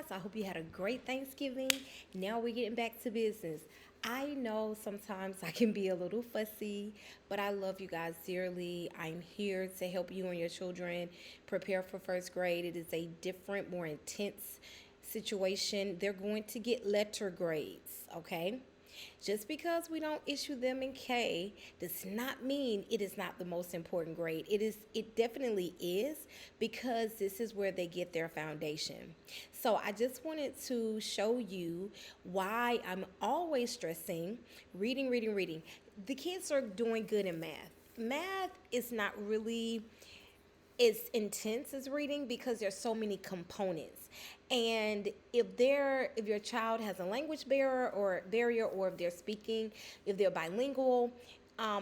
guys. I hope you had a great Thanksgiving. Now we're getting back to business. I know sometimes I can be a little fussy, but I love you guys dearly. I'm here to help you and your children prepare for first grade. It is a different, more intense situation. They're going to get letter grades, okay? Just because we don't issue them in K does not mean it is not the most important grade. It definitely is, because this is where they get their foundation. So I just wanted to show you why I'm always stressing reading, reading, reading. The kids are doing good in math. Math is not really as intense as reading because there's so many components. And if your child has a language barrier, or if they're speaking, if they're bilingual,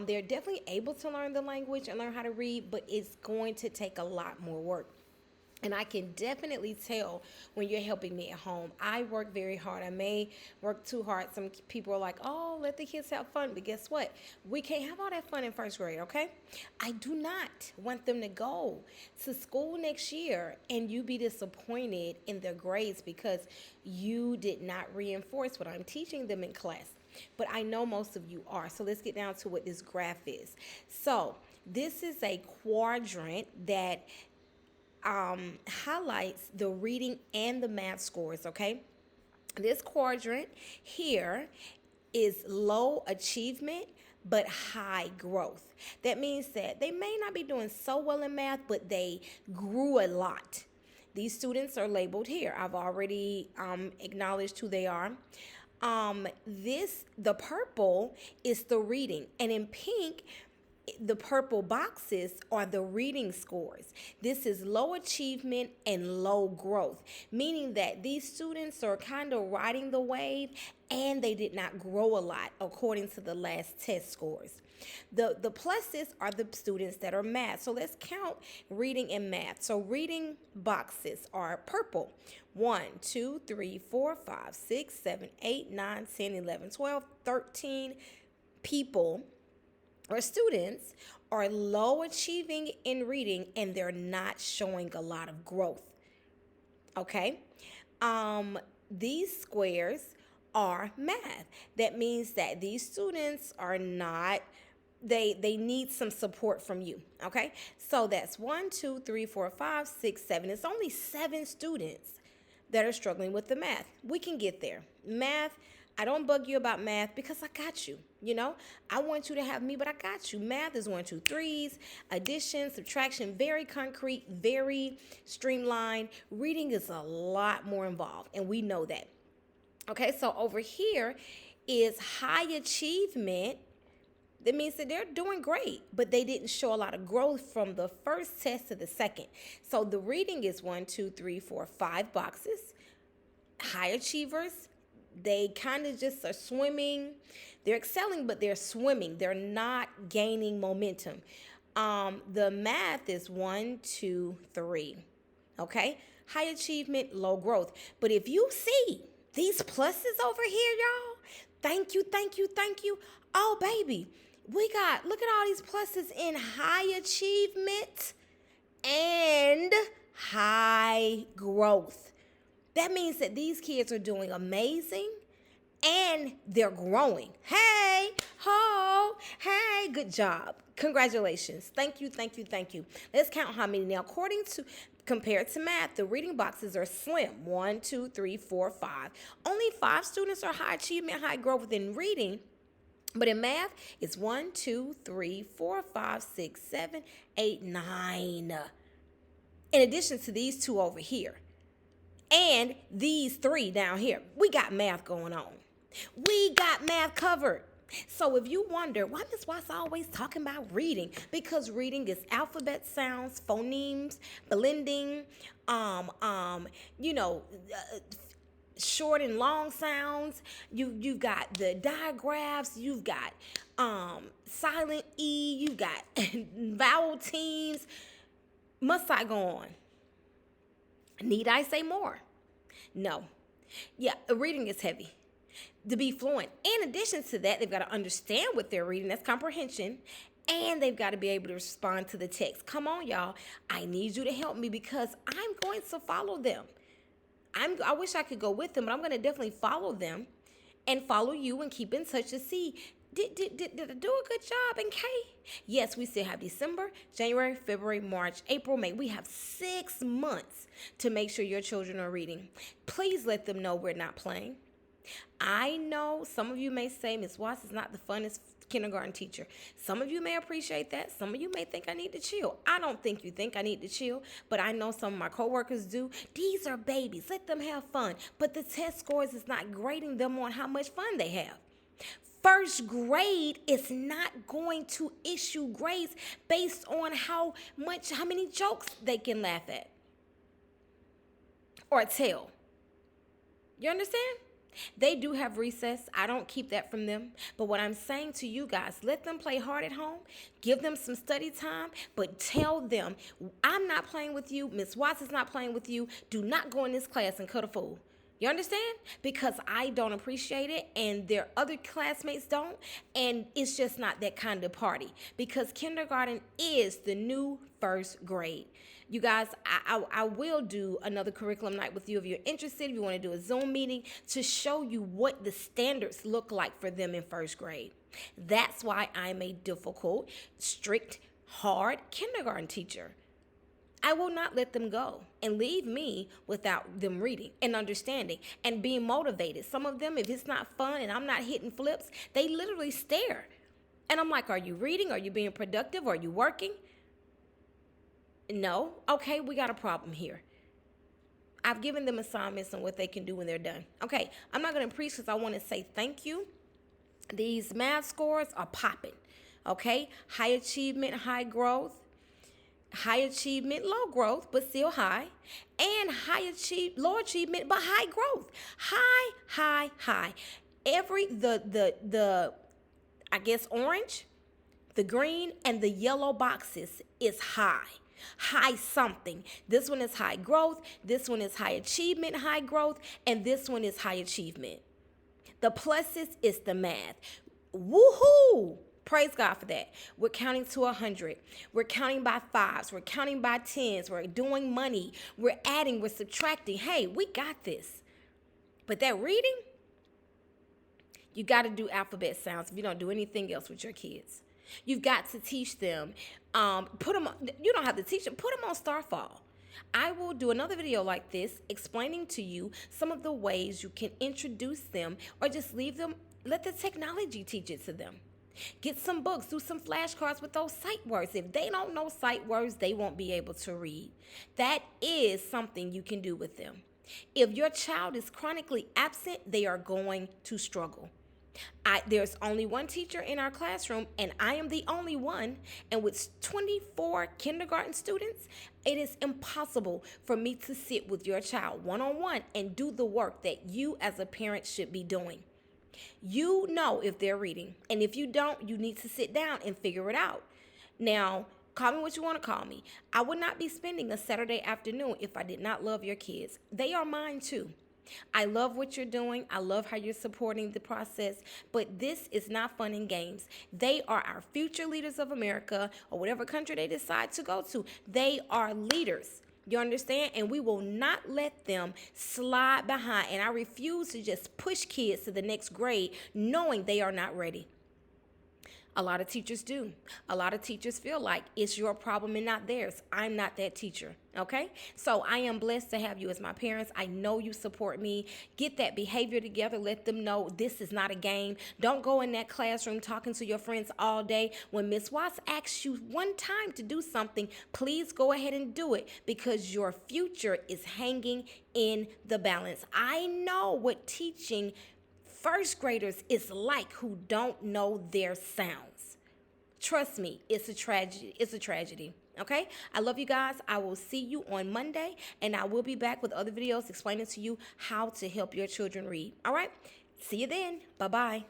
they're definitely able to learn the language and learn how to read, but it's going to take a lot more work. And I can definitely tell when you're helping me at home. I work very hard. I may work too hard. Some people are like, oh, let the kids have fun. But guess what? We can't have all that fun in first grade, okay? I do not want them to go to school next year and you be disappointed in their grades because you did not reinforce what I'm teaching them in class. But I know most of you are. So let's get down to what this graph is. So this is a quadrant that highlights the reading and the math scores, okay? This quadrant here is low achievement but high growth. That means that they may not be doing so well in math, but they grew a lot. These students are labeled here. I've already acknowledged who they are. The purple is the reading, and in pink, the purple boxes are the reading scores. This is low achievement and low growth, meaning that these students are kind of riding the wave and they did not grow a lot according to the last test scores. The pluses are the students that are math. So let's count reading and math. So reading boxes are purple. 1, 2, 3, 4, 5, 6, 7, 8, 9, 10, 11, 12, 13 people or students are low achieving in reading and they're not showing a lot of growth. Okay? These squares are math. That means that these students are not, they need some support from you. Okay? So that's 1, 2, 3, 4, 5, 6, 7. It's only 7 students that are struggling with the math. We can get there. Math, I don't bug you about math because I got you. You know, I want you to have me, but I got you. Math is 1, 2, 3s, addition, subtraction, very concrete, very streamlined. Reading is a lot more involved, and we know that. Okay, so over here is high achievement. That means that they're doing great, but they didn't show a lot of growth from the first test to the second. So the reading is 1, 2, 3, 4, 5 boxes. High achievers, they kind of just are swimming. They're excelling, but they're swimming. They're not gaining momentum. The math is 1, 2, 3. Okay? High achievement, low growth. But if you see these pluses over here, y'all, thank you, thank you, thank you. Oh, baby, look at all these pluses in high achievement and high growth. That means that these kids are doing amazing and they're growing. Hey, ho, hey, good job. Congratulations. Thank you, thank you, thank you. Let's count how many now. Compared to math, the reading boxes are slim. 1, 2, 3, 4, 5. Only 5 students are high achievement, high growth in reading. But in math, it's 1, 2, 3, 4, 5, 6, 7, 8, 9. In addition to these 2 over here. And these 3 down here. We got math going on. We got math covered. So if you wonder, why Miss Watts always talking about reading? Because reading is alphabet sounds, phonemes, blending, short and long sounds. You've got the digraphs. You've got silent E. You've got vowel teams. Must I go on? Need I say more? No. Yeah, reading is heavy. To be fluent. In addition to that, they've got to understand what they're reading. That's comprehension. And they've got to be able to respond to the text. Come on, y'all. I need you to help me because I'm going to follow them. I wish I could go with them, but I'm going to definitely follow them and follow you and keep in touch to see did I do a good job in K? Yes, we still have December, January, February, March, April, May. We have 6 months to make sure your children are reading. Please let them know we're not playing. I know some of you may say Miss Watts is not the funnest kindergarten teacher. Some of you may appreciate that. Some of you may think I need to chill. I don't think you think I need to chill, but I know some of my coworkers do. These are babies. Let them have fun. But the test scores is not grading them on how much fun they have. First grade is not going to issue grades based on how many jokes they can laugh at or tell. You understand? They do have recess. I don't keep that from them. But what I'm saying to you guys, let them play hard at home. Give them some study time. But tell them, I'm not playing with you. Miss Watts is not playing with you. Do not go in this class and cut a fool. You understand? Because I don't appreciate it and their other classmates don't. And it's just not that kind of party. Because kindergarten is the new first grade. You guys, I will do another curriculum night with you if you're interested. If you want to do a Zoom meeting to show you what the standards look like for them in first grade. That's why I'm a difficult, strict, hard kindergarten teacher. I will not let them go and leave me without them reading and understanding and being motivated. Some of them, if it's not fun and I'm not hitting flips, they literally stare. And I'm like, are you reading? Are you being productive? Are you working? No. Okay, we got a problem here. I've given them assignments on what they can do when they're done. Okay, I'm not going to preach because I want to say thank you. These math scores are popping. Okay, high achievement, high growth. High achievement, low growth, but still high. And low achievement, but high growth. High. I guess orange, the green, and the yellow boxes is high. High something. This one is high growth. This one is high achievement, high growth. And this one is high achievement. The pluses is the math. Woohoo! Praise God for that. We're counting to 100. We're counting by fives. We're counting by tens. We're doing money. We're adding. We're subtracting. Hey, we got this. But that reading, you got to do alphabet sounds if you don't do anything else with your kids. You've got to teach them. You don't have to teach them. Put them on Starfall. I will do another video like this explaining to you some of the ways you can introduce them or just leave them. Let the technology teach it to them. Get some books, do some flashcards with those sight words. If they don't know sight words, they won't be able to read. That is something you can do with them. If your child is chronically absent, they are going to struggle. There's only one teacher in our classroom, and I am the only one. And with 24 kindergarten students, it is impossible for me to sit with your child one-on-one and do the work that you as a parent should be doing. You know if they're reading, and if you don't, you need to sit down and figure it out. Now, call me what you want to call me. I would not be spending a Saturday afternoon if I did not love your kids. They are mine too. I love what you're doing. I love how you're supporting the process, but this is not fun and games. They are our future leaders of America or whatever country they decide to go to. They are leaders. You understand? And we will not let them slide behind. And I refuse to just push kids to the next grade knowing they are not ready. A lot of teachers do. A lot of teachers feel like it's your problem and not theirs. I'm not that teacher, okay? So I am blessed to have you as my parents. I know you support me. Get that behavior together. Let them know this is not a game. Don't go in that classroom talking to your friends all day. When Miss Watts asks you one time to do something, please go ahead and do it because your future is hanging in the balance. I know what teaching first graders is like who don't know their sounds. Trust me, it's a tragedy. It's a tragedy. Okay? I love you guys. I will see you on Monday, and I will be back with other videos explaining to you how to help your children read. All right? See you then. Bye-bye.